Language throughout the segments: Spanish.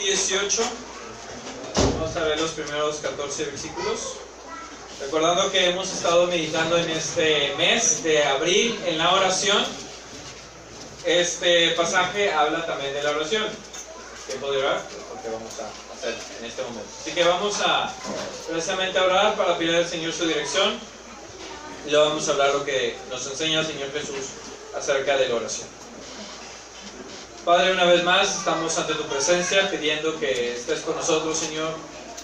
18. Vamos a ver los primeros 14 versículos. Recordando que hemos estado meditando en este mes de abril en la oración. Este pasaje habla también de la oración. Tiempo de orar, porque vamos a hacer en este momento. Así que vamos a precisamente a orar para pedir al Señor su dirección. Y luego vamos a hablar lo que nos enseña el Señor Jesús acerca de la oración. Padre, una vez más estamos ante tu presencia pidiendo que estés con nosotros, Señor.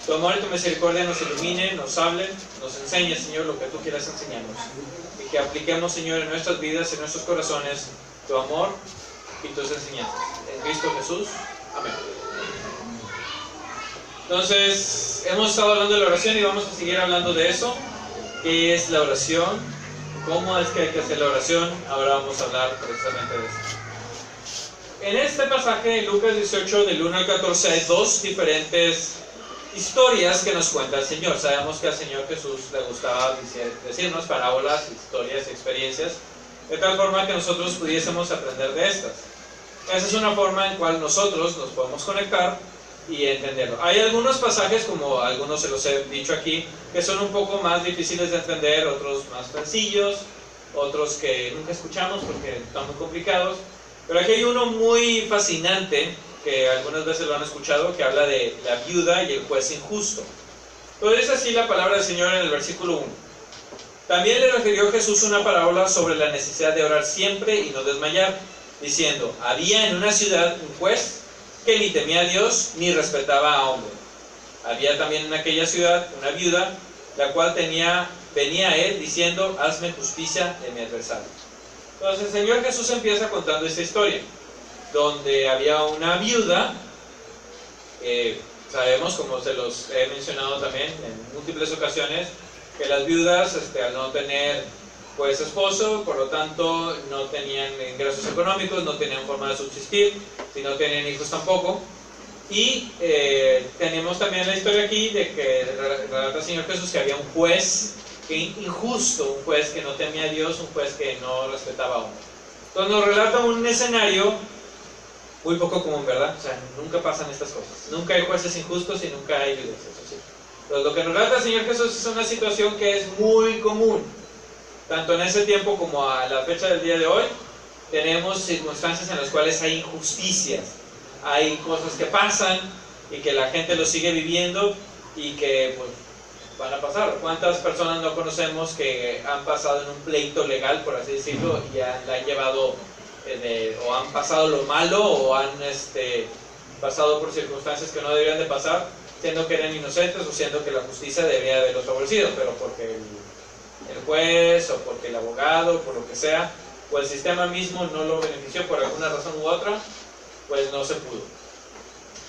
Tu amor y tu misericordia nos iluminen, nos hablen, nos enseñen, Señor, lo que tú quieras enseñarnos. Y que apliquemos, Señor, en nuestras vidas, en nuestros corazones, tu amor y tus enseñanzas. En Cristo Jesús. Amén. Entonces, hemos estado hablando de la oración y vamos a seguir hablando de eso. ¿Qué es la oración? ¿Cómo es que hay que hacer la oración? Ahora vamos a hablar precisamente de eso. En este pasaje, en Lucas 18, del 1 al 14, hay dos diferentes historias que nos cuenta el Señor. Sabemos que al Señor Jesús le gustaba decirnos parábolas, historias, experiencias, de tal forma que nosotros pudiésemos aprender de estas. Esa es una forma en cual nosotros nos podemos conectar y entenderlo. Hay algunos pasajes, como algunos se los he dicho aquí, que son un poco más difíciles de entender, otros más sencillos, otros que nunca escuchamos porque están muy complicados. Pero aquí hay uno muy fascinante, que algunas veces lo han escuchado, que habla de la viuda y el juez injusto. Entonces, así la palabra del Señor en el versículo 1. También le refirió Jesús una parábola sobre la necesidad de orar siempre y no desmayar, diciendo: había en una ciudad un juez que ni temía a Dios ni respetaba a hombre. Había también en aquella ciudad una viuda, la cual venía a él diciendo: hazme justicia de mi adversario. Entonces el Señor Jesús empieza contando esta historia, donde había una viuda. Sabemos, como se los he mencionado también en múltiples ocasiones, que las viudas, al no tener pues esposo, por lo tanto no tenían ingresos económicos, no tenían forma de subsistir, si no tenían hijos tampoco. Y tenemos también la historia aquí de que relata el Señor Jesús que había un juez injusto, un juez que no temía a Dios, un juez que no respetaba a hombre. Entonces nos relata un escenario muy poco común, ¿verdad? O sea, nunca pasan estas cosas. Nunca hay jueces injustos y nunca hay viudas, eso sí. Pero lo que nos relata el Señor Jesús es una situación que es muy común. Tanto en ese tiempo como a la fecha del día de hoy, tenemos circunstancias en las cuales hay injusticias. Hay cosas que pasan y que la gente lo sigue viviendo y que pues van a pasar. ¿Cuántas personas no conocemos que han pasado en un pleito legal, por así decirlo, y la han llevado o han pasado lo malo o han pasado por circunstancias que no deberían de pasar, siendo que eran inocentes o siendo que la justicia debería haberlos favorecido, pero porque el juez o porque el abogado, por lo que sea, o el sistema mismo no lo benefició por alguna razón u otra, pues no se pudo.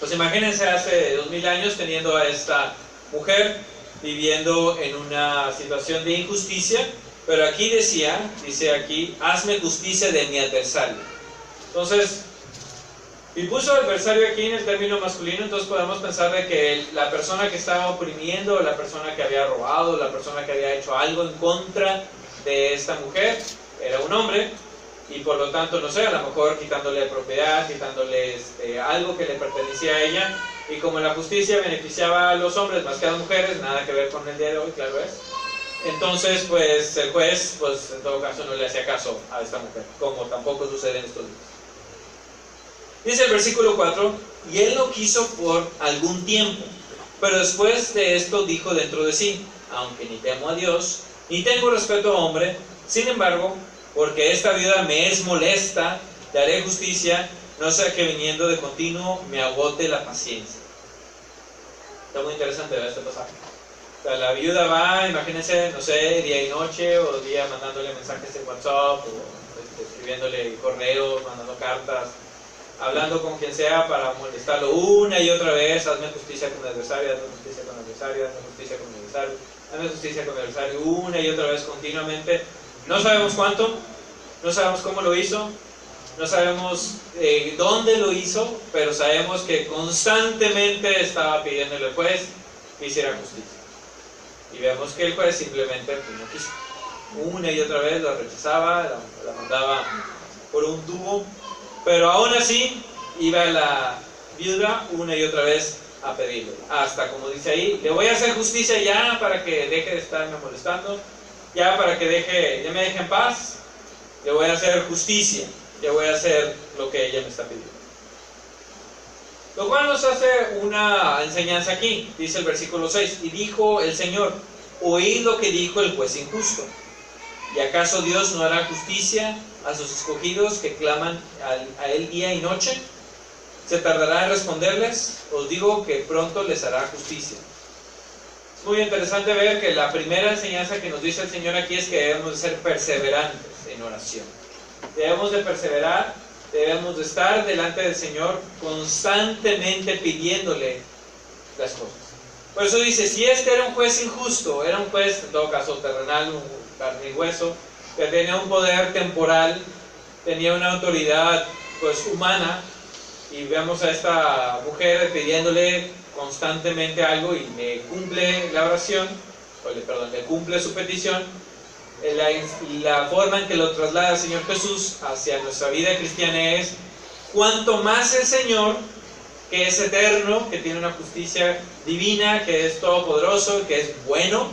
Pues imagínense hace 2000 años teniendo a esta mujer viviendo en una situación de injusticia, pero aquí dice aquí: hazme justicia de mi adversario. Entonces, y puso adversario aquí en el término masculino, entonces podemos pensar de que la persona que estaba oprimiendo, la persona que había robado, la persona que había hecho algo en contra de esta mujer, era un hombre, y por lo tanto, no sé, a lo mejor quitándole propiedad, quitándole algo que le pertenecía a ella. Y como la justicia beneficiaba a los hombres más que a las mujeres, nada que ver con el día de hoy, claro es. Entonces, pues el juez, pues en todo caso no le hacía caso a esta mujer, como tampoco sucede en estos días. Dice el versículo 4: y él lo quiso por algún tiempo, pero después de esto dijo dentro de sí: aunque ni temo a Dios, ni tengo respeto a hombre, sin embargo, porque esta viuda me es molesta, te haré justicia, no sea que viniendo de continuo me agote la paciencia. Está muy interesante ver este pasaje. O sea, la viuda va, imagínense, no sé, día y noche, o día mandándole mensajes en WhatsApp, o escribiéndole correos, mandando cartas, hablando con quien sea para molestarlo una y otra vez: hazme justicia con mi adversario, hazme justicia con mi adversario, hazme justicia con mi adversario, hazme justicia con mi adversario, una y otra vez continuamente. No sabemos cuánto, no sabemos cómo lo hizo, no sabemos dónde lo hizo, pero sabemos que constantemente estaba pidiéndole al juez que hiciera justicia. Y vemos que el juez simplemente pues, no quiso. Una y otra vez la rechazaba, la mandaba por un tubo, pero aún así iba la viuda una y otra vez a pedirle. Hasta, como dice ahí, le voy a hacer justicia ya para que deje de estarme molestando, ya para que ya me deje en paz, le voy a hacer justicia, le voy a hacer lo que ella me está pidiendo. Lo cual nos hace una enseñanza aquí, dice el versículo 6, y dijo el Señor, oíd lo que dijo el juez injusto. ¿Y acaso Dios no hará justicia a sus escogidos que claman a Él día y noche? ¿Se tardará en responderles? Os digo que pronto les hará justicia. Es muy interesante ver que la primera enseñanza que nos dice el Señor aquí es que debemos de ser perseverantes en oración. Debemos de perseverar, debemos de estar delante del Señor constantemente pidiéndole las cosas. Por eso dice, si este era un juez injusto, era un juez, en todo caso terrenal, un carne y hueso, que tenía un poder temporal, tenía una autoridad pues humana, y vemos a esta mujer pidiéndole constantemente algo y le cumple la oración, le cumple su petición. La forma en que lo traslada el Señor Jesús hacia nuestra vida cristiana es: cuanto más el Señor, que es eterno, que tiene una justicia divina, que es todopoderoso, que es bueno,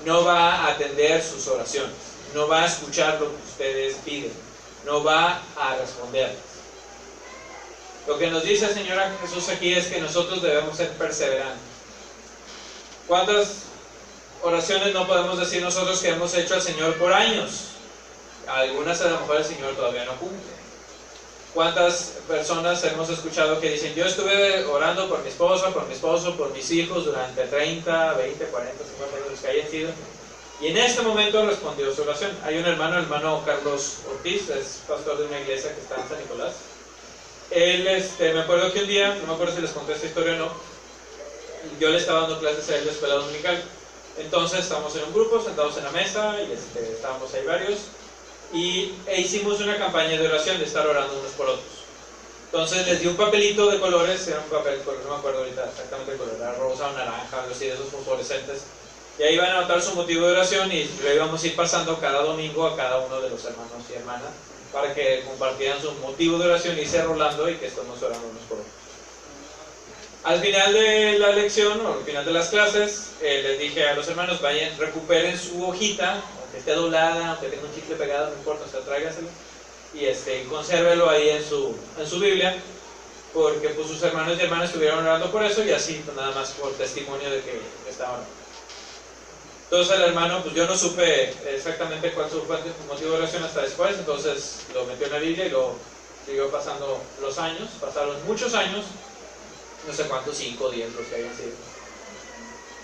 no va a atender sus oraciones, no va a escuchar lo que ustedes piden, no va a responderles. Lo que nos dice el Señor Jesús aquí es que nosotros debemos ser perseverantes. ¿Cuántas oraciones no podemos decir nosotros que hemos hecho al Señor por años? Algunas a lo mejor el Señor todavía no cumple. ¿Cuántas personas hemos escuchado que dicen, yo estuve orando por mi esposa, por mi esposo, por mis hijos durante 30, 20, 40, 50 años que hayan sido, y en este momento respondió su oración? Hay un hermano, el hermano Carlos Ortiz, es pastor de una iglesia que está en San Nicolás. Él, me acuerdo que un día, no me acuerdo si les conté esta historia o no, yo le estaba dando clases a él de escuela dominical. Entonces estábamos en un grupo, sentados en la mesa, y estábamos ahí varios, e hicimos una campaña de oración, de estar orando unos por otros. Entonces les di un papelito de colores, era un papel de color, no me acuerdo ahorita exactamente el color, era rosa o naranja, algo así de esos fosforescentes, y ahí iban a anotar su motivo de oración, y lo íbamos a ir pasando cada domingo a cada uno de los hermanos y hermanas, para que compartieran su motivo de oración y irse rolando y que estemos orando unos por otros. Al final de la lección, o al final de las clases, les dije a los hermanos, vayan, recuperen su hojita, aunque esté doblada, aunque tenga un chicle pegado, no importa, o sea, tráigaselo, y consérvelo ahí en su Biblia, porque pues sus hermanos y hermanas estuvieron orando por eso, y así, pues, nada más por testimonio de que estaban orando. Entonces el hermano, pues yo no supe exactamente cuál fue su motivo de oración hasta después, entonces lo metió en la Biblia y lo siguió pasando los años, pasaron muchos años, no sé cuántos, 5 o 10 los que hayan sido.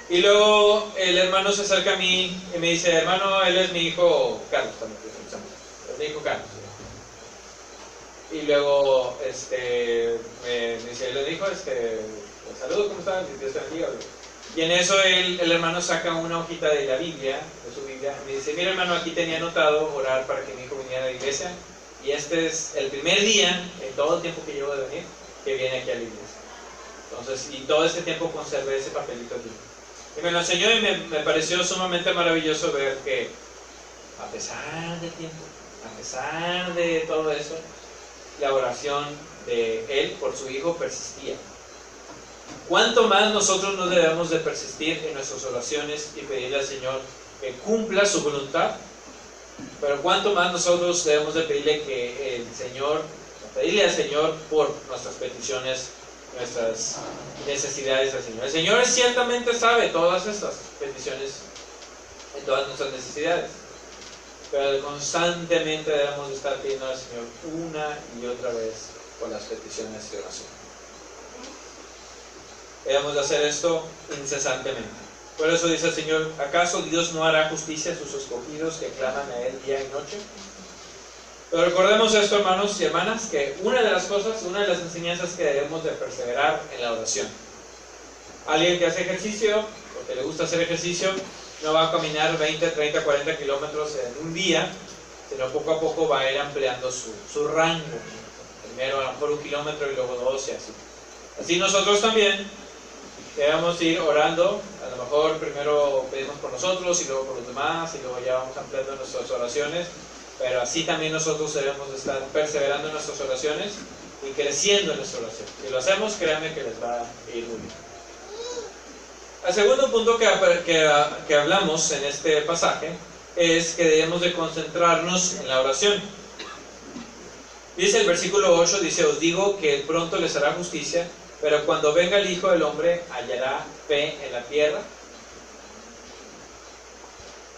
Y luego el hermano se acerca a mí y me dice, hermano, él es mi hijo Carlos, también, es mi hijo Carlos. Y luego me dice, le dijo, saludos, ¿cómo estás? Dios te bendiga. Y en eso el hermano saca una hojita de la Biblia, de su Biblia, y me dice, mira hermano, aquí tenía anotado orar para que mi hijo viniera a la iglesia, y este es el primer día, en todo el tiempo que llevo de venir, que viene aquí a la iglesia. Entonces, y todo este tiempo conservé ese papelito aquí. Y me lo enseñó y me pareció sumamente maravilloso ver que, a pesar del tiempo, a pesar de todo eso, la oración de él por su hijo persistía. ¿Cuánto más nosotros no debemos de persistir en nuestras oraciones y pedirle al Señor que cumpla su voluntad? Pero cuánto más nosotros debemos de pedirle al Señor por nuestras peticiones, nuestras necesidades al Señor. El Señor ciertamente sabe todas estas peticiones, en todas nuestras necesidades, pero constantemente debemos de estar pidiendo al Señor una y otra vez por las peticiones de oración. Debemos de hacer esto incesantemente. Por eso dice el Señor, ¿acaso Dios no hará justicia a sus escogidos que claman a Él día y noche? Pero recordemos esto, hermanos y hermanas, que una de las enseñanzas que debemos de perseverar en la oración. Alguien que hace ejercicio, o que le gusta hacer ejercicio, no va a caminar 20, 30, 40 kilómetros en un día, sino poco a poco va a ir ampliando su rango. Primero a lo mejor 1 kilómetro y luego 2 y así. Así nosotros también debemos ir orando, a lo mejor primero pedimos por nosotros y luego por los demás y luego ya vamos ampliando nuestras oraciones, pero así también nosotros debemos estar perseverando en nuestras oraciones y creciendo en nuestra oración. Si lo hacemos, créanme que les va a ir muy bien. El segundo punto que hablamos en este pasaje es que debemos de concentrarnos en la oración. Dice el versículo 8, dice: os digo que pronto les hará justicia, pero cuando venga el Hijo del Hombre, ¿hallará fe en la tierra?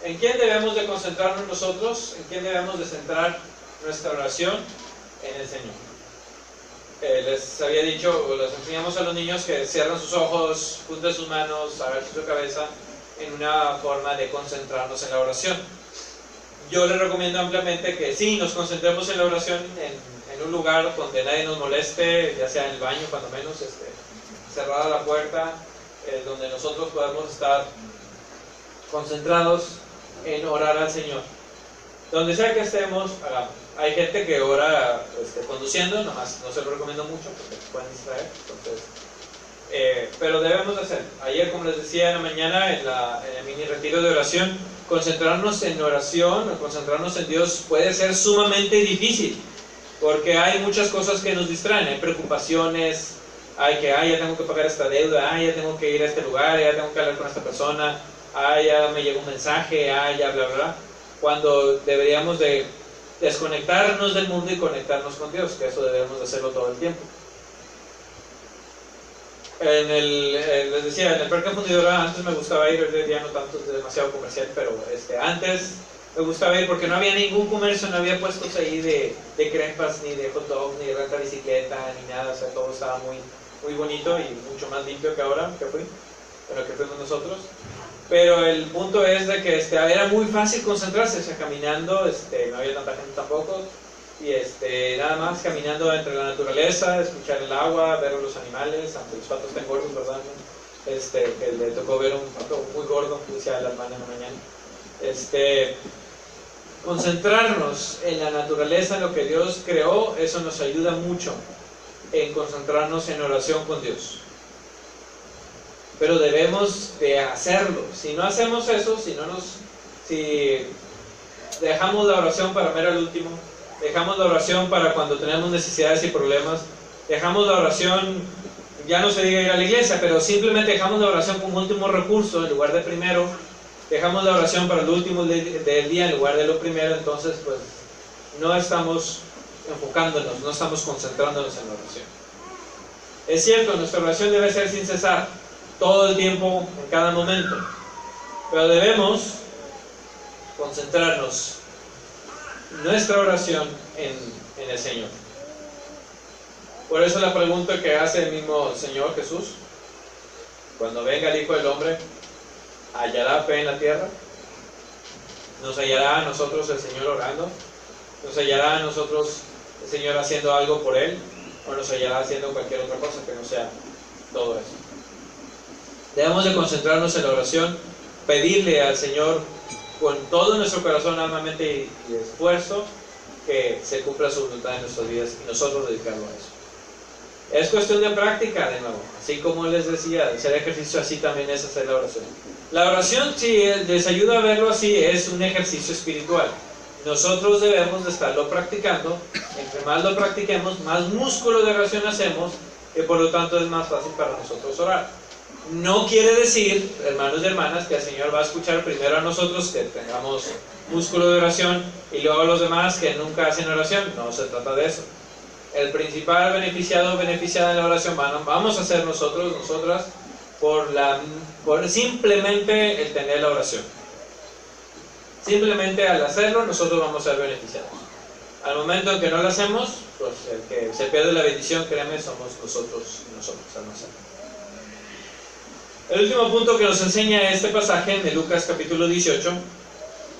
¿En quién debemos de concentrarnos nosotros? ¿En quién debemos de centrar nuestra oración? En el Señor. Les había dicho, o les enseñamos a los niños que cierran sus ojos, junten sus manos, agachen su cabeza, en una forma de concentrarnos en la oración. Yo les recomiendo ampliamente que sí, nos concentremos en la oración en un lugar donde nadie nos moleste, ya sea en el baño, cuando menos, cerrada la puerta, donde nosotros podamos estar concentrados en orar al Señor. Donde sea que estemos, hagamos. Hay gente que ora conduciendo, nomás no se lo recomiendo mucho porque se pueden distraer. Entonces, pero debemos hacer. Ayer, como les decía en la mañana, en el mini retiro de oración, concentrarnos en oración o concentrarnos en Dios puede ser sumamente difícil, porque hay muchas cosas que nos distraen. Hay preocupaciones, hay que, ya tengo que pagar esta deuda, ya tengo que ir a este lugar, ya tengo que hablar con esta persona, ya me llegó un mensaje, ya bla bla bla, cuando deberíamos de desconectarnos del mundo y conectarnos con Dios, que eso debemos de hacerlo todo el tiempo. Les decía, en el Parque Fundidora antes me gustaba ir, hoy día no tanto, es demasiado comercial, pero antes me gustaba ir porque no había ningún comercio, no había puestos ahí de crepas, ni de hot dogs, ni de renta bicicleta, ni nada, o sea, todo estaba muy, muy bonito y mucho más limpio que ahora que fuimos nosotros. Pero el punto es de que era muy fácil concentrarse, o sea, caminando, no había tanta gente tampoco, y nada más caminando entre la naturaleza, escuchar el agua, ver los animales, aunque los patos estén gordos, ¿verdad? Que le tocó ver un pato muy gordo, decía la hermana en la mañana. Concentrarnos en la naturaleza, en lo que Dios creó, eso nos ayuda mucho en concentrarnos en oración con Dios. Pero debemos de hacerlo. Si no hacemos eso, si dejamos la oración para mero al último, dejamos la oración para cuando tenemos necesidades y problemas, dejamos la oración, ya no se diga ir a la iglesia, pero simplemente dejamos la oración como último recurso en lugar de primero, dejamos la oración para el último del día en lugar de lo primero, entonces pues no estamos enfocándonos, no estamos concentrándonos en la oración. Es cierto, nuestra oración debe ser sin cesar, todo el tiempo, en cada momento, pero debemos concentrarnos nuestra oración en el Señor. Por eso la pregunta que hace el mismo Señor Jesús: cuando venga el Hijo del Hombre, ¿hallará fe en la tierra? ¿Nos hallará a nosotros el Señor orando? ¿Nos hallará a nosotros el Señor haciendo algo por Él? ¿O nos hallará haciendo cualquier otra cosa que no sea todo eso? Debemos de concentrarnos en la oración, pedirle al Señor con todo nuestro corazón, alma, mente y esfuerzo que se cumpla su voluntad en nuestras vidas y nosotros dedicarlo a eso. Es cuestión de práctica, de nuevo. Así como les decía, hacer ejercicio, así también es hacer la oración. La oración, si les ayuda a verlo así, es un ejercicio espiritual. Nosotros debemos de estarlo practicando. Entre más lo practiquemos, más músculo de oración hacemos, y por lo tanto es más fácil para nosotros orar. No quiere decir, hermanos y hermanas, que el Señor va a escuchar primero a nosotros que tengamos músculo de oración y luego a los demás que nunca hacen oración. No se trata de eso. El principal beneficiado o beneficiada en la oración vamos a ser nosotros, nosotras, por simplemente el tener la oración. Simplemente al hacerlo nosotros vamos a ser beneficiados. Al momento en que no lo hacemos, pues el que se pierde la bendición, créanme, somos nosotros al no hacerlo. El último punto que nos enseña este pasaje en Lucas capítulo 18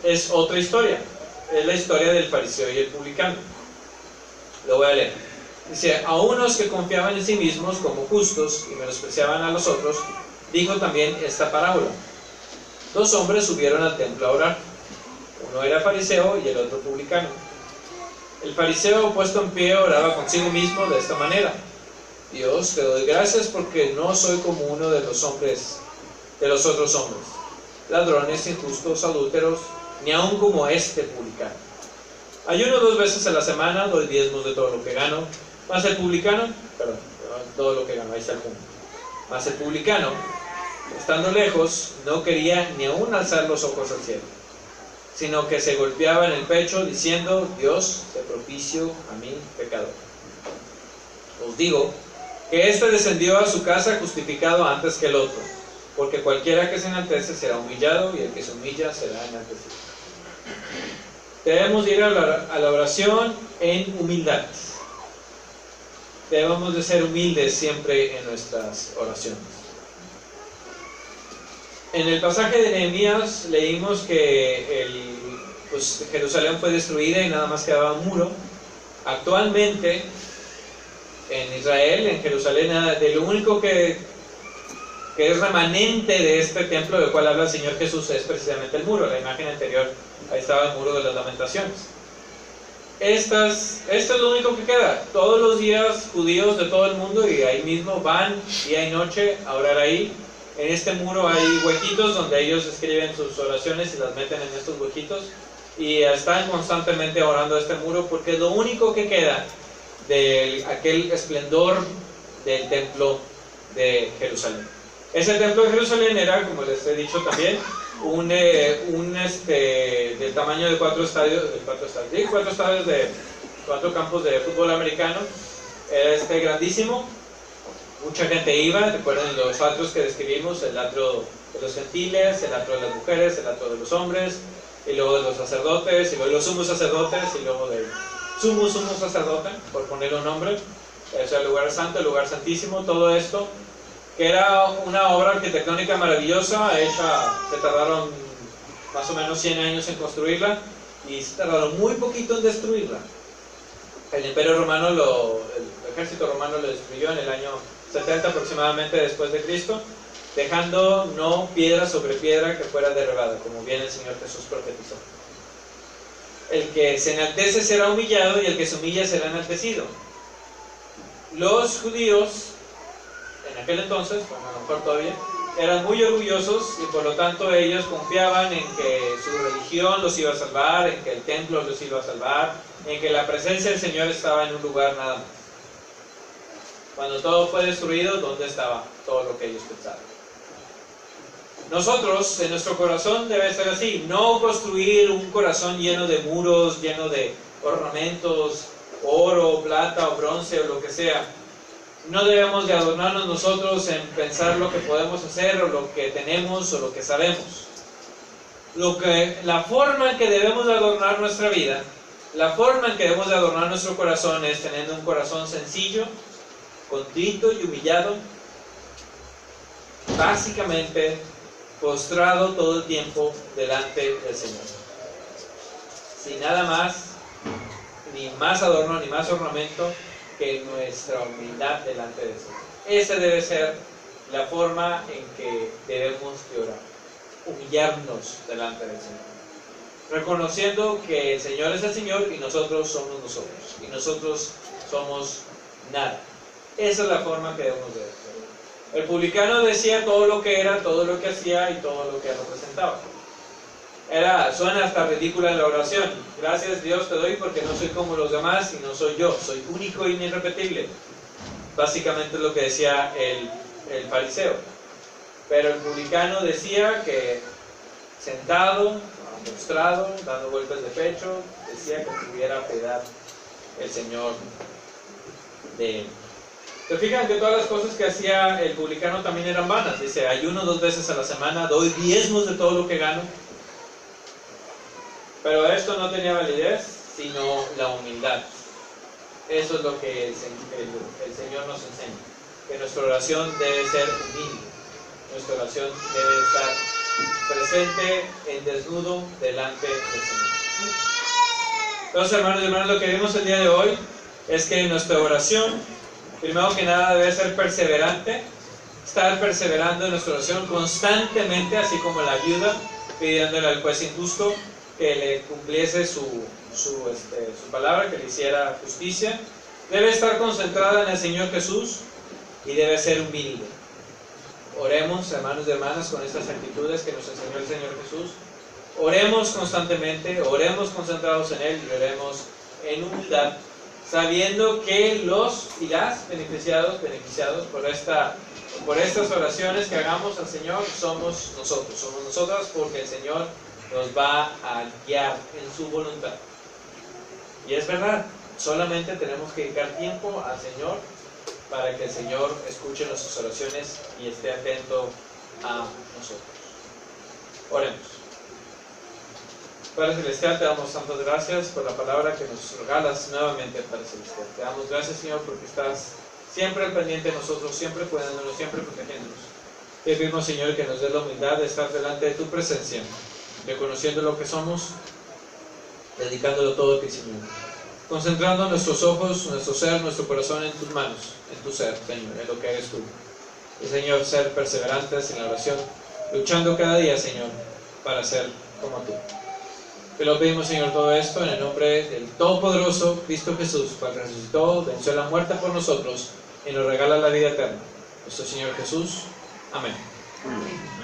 es otra historia. Es la historia del fariseo y el publicano. Lo voy a leer. Dice: a unos que confiaban en sí mismos como justos y menospreciaban a los otros, dijo también esta parábola. Dos hombres subieron al templo a orar. Uno era fariseo y el otro publicano. El fariseo, puesto en pie, oraba consigo mismo de esta manera: Dios, te doy gracias porque no soy como uno de los otros hombres, ladrones, injustos, adúlteros, ni aun como este publicano. Ayuno 2 veces a la semana, doy diezmos de todo lo que gano. Mas el publicano, perdón, todo lo que ganó, ahí está el punto. Mas el publicano, estando lejos, no quería ni aún alzar los ojos al cielo, sino que se golpeaba en el pecho diciendo: Dios, te propicio a mí, pecador. Os digo que éste descendió a su casa justificado antes que el otro, porque cualquiera que se enaltece será humillado, y el que se humilla será enaltecido. Debemos ir a la oración en humildad. Debemos de ser humildes siempre en nuestras oraciones. En el pasaje de Nehemías leímos que Jerusalén fue destruida y nada más quedaba un muro. Actualmente en Israel, en Jerusalén, de lo único que es remanente de este templo del cual habla el Señor Jesús es precisamente el muro. La imagen anterior, ahí estaba el muro de las lamentaciones. Esto es lo único que queda. Todos los días judíos de todo el mundo, y ahí mismo van día y noche a orar ahí. En este muro hay huequitos donde ellos escriben sus oraciones y las meten en estos huequitos, y están constantemente orando a este muro porque es lo único que queda de aquel esplendor del templo de Jerusalén. Ese templo de Jerusalén era, como les he dicho también, del tamaño de 4 estadios de 4 campos de fútbol americano. Era grandísimo. Mucha gente iba. Recuerden los atrios que describimos: el atrio de los gentiles, el atrio de las mujeres, el atrio de los hombres, y luego de los sacerdotes, y luego de los sumos sacerdotes, y luego del sumo sacerdote, por ponerle un nombre. O sea, el lugar santo, el lugar santísimo, todo esto, que era una obra arquitectónica maravillosa, hecha, se tardaron más o menos 100 años en construirla, y se tardaron muy poquito en destruirla. El Imperio Romano, el ejército romano lo destruyó en el año 70 aproximadamente después de Cristo, dejando no piedra sobre piedra que fuera derribada, como bien el Señor Jesús profetizó. El que se enaltece será humillado, y el que se humilla será enaltecido. Los judíos en aquel entonces, bueno, a lo mejor todavía, eran muy orgullosos, y por lo tanto ellos confiaban en que su religión los iba a salvar, en que el templo los iba a salvar, en que la presencia del Señor estaba en un lugar nada más. Cuando todo fue destruido, ¿dónde estaba todo lo que ellos pensaban? Nosotros, en nuestro corazón debe ser así: no construir un corazón lleno de muros, lleno de ornamentos, oro, plata o bronce o lo que sea. No debemos de adornarnos nosotros en pensar lo que podemos hacer, o lo que tenemos, o lo que sabemos. La forma en que debemos de adornar nuestra vida, la forma en que debemos de adornar nuestro corazón, es teniendo un corazón sencillo, contrito y humillado, básicamente postrado todo el tiempo delante del Señor, sin nada más, ni más adorno ni más ornamento que nuestra humildad delante del Señor. Esa debe ser la forma en que debemos de orar: humillarnos delante del Señor, reconociendo que el Señor es el Señor y nosotros somos nosotros, y nosotros somos nada. Esa es la forma que debemos de hacer. El publicano decía todo lo que era, todo lo que hacía y todo lo que representaba. Suena hasta ridícula en la oración: gracias Dios te doy porque no soy como los demás y no soy yo, soy único e irrepetible. Básicamente es lo que decía el fariseo. Pero el publicano decía que sentado, postrado, dando golpes de pecho, decía que tuviera piedad el Señor de él. ¿Se fijan que todas las cosas que hacía el publicano también eran vanas? Dice: ayuno 2 veces a la semana, doy diezmos de todo lo que gano. Pero esto no tenía validez, sino la humildad. Eso es lo que el Señor nos enseña: que nuestra oración debe ser humilde, nuestra oración debe estar presente en desnudo delante del Señor. Entonces, hermanos y hermanas, lo que vimos el día de hoy es que nuestra oración, primero que nada, debe ser perseverante, estar perseverando en nuestra oración constantemente, así como la viuda pidiéndole al juez injusto que le cumpliese su palabra, que le hiciera justicia. Debe estar concentrada en el Señor Jesús y debe ser humilde. Oremos, hermanos y hermanas, con estas actitudes que nos enseñó el Señor Jesús. Oremos constantemente, oremos concentrados en Él, y oremos en humildad, sabiendo que los y las beneficiados por estas oraciones que hagamos al Señor somos nosotras, porque el Señor nos va a guiar en su voluntad. Y es verdad, solamente tenemos que dedicar tiempo al Señor para que el Señor escuche nuestras oraciones y esté atento a nosotros. Oremos. Padre Celestial, te damos tantas gracias por la palabra que nos regalas nuevamente, Padre Celestial. Te damos gracias, Señor, porque estás siempre al pendiente de nosotros, siempre cuidándonos, siempre protegiéndonos. Te pedimos, Señor, que nos dé la humildad de estar delante de tu presencia, reconociendo lo que somos, dedicándolo todo a ti, Señor. Concentrando nuestros ojos, nuestro ser, nuestro corazón en tus manos, en tu ser, Señor, en lo que eres tú. Y, Señor, ser perseverantes en la oración, luchando cada día, Señor, para ser como tú. Te lo pedimos, Señor, todo esto en el nombre del Todopoderoso Cristo Jesús, cual resucitó, venció la muerte por nosotros y nos regala la vida eterna. Nuestro Señor Jesús. Amén. Amén.